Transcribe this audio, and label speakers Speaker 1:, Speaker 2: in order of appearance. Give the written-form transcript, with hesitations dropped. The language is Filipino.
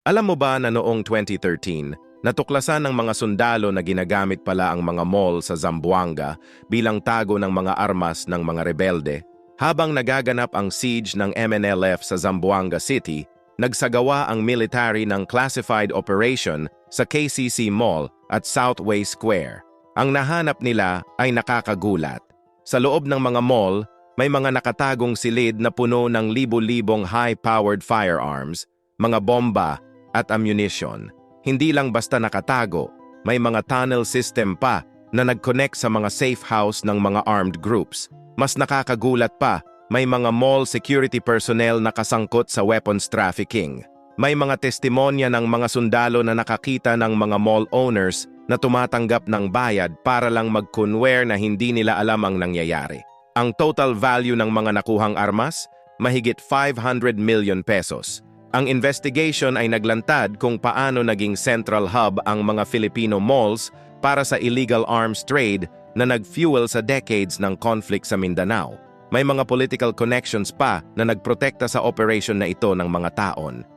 Speaker 1: Alam mo ba na noong 2013, natuklasan ng mga sundalo na ginagamit pala ang mga mall sa Zamboanga bilang tago ng mga armas ng mga rebelde? Habang nagaganap ang siege ng MNLF sa Zamboanga City, nagsagawa ang military ng classified operation sa KCC Mall at Southway Square. Ang nahanap nila ay nakakagulat. Sa loob ng mga mall, may mga nakatagong silid na puno ng libo-libong high-powered firearms, mga bomba at ammunition. Hindi lang basta nakatago, may mga tunnel system pa na nag-connect sa mga safe house ng mga armed groups. Mas nakakagulat pa, may mga mall security personnel na kasangkot sa weapons trafficking. May mga testimonya ng mga sundalo na nakakita ng mga mall owners na tumatanggap ng bayad para lang mag-conware na hindi nila alam ang nangyayari. Ang total value ng mga nakuhang armas, mahigit 500 million pesos. Ang investigation ay naglantad kung paano naging central hub ang mga Filipino malls para sa illegal arms trade na nag-fuel sa decades ng conflict sa Mindanao. May mga political connections pa na nagprotekta sa operation na ito ng mga taon.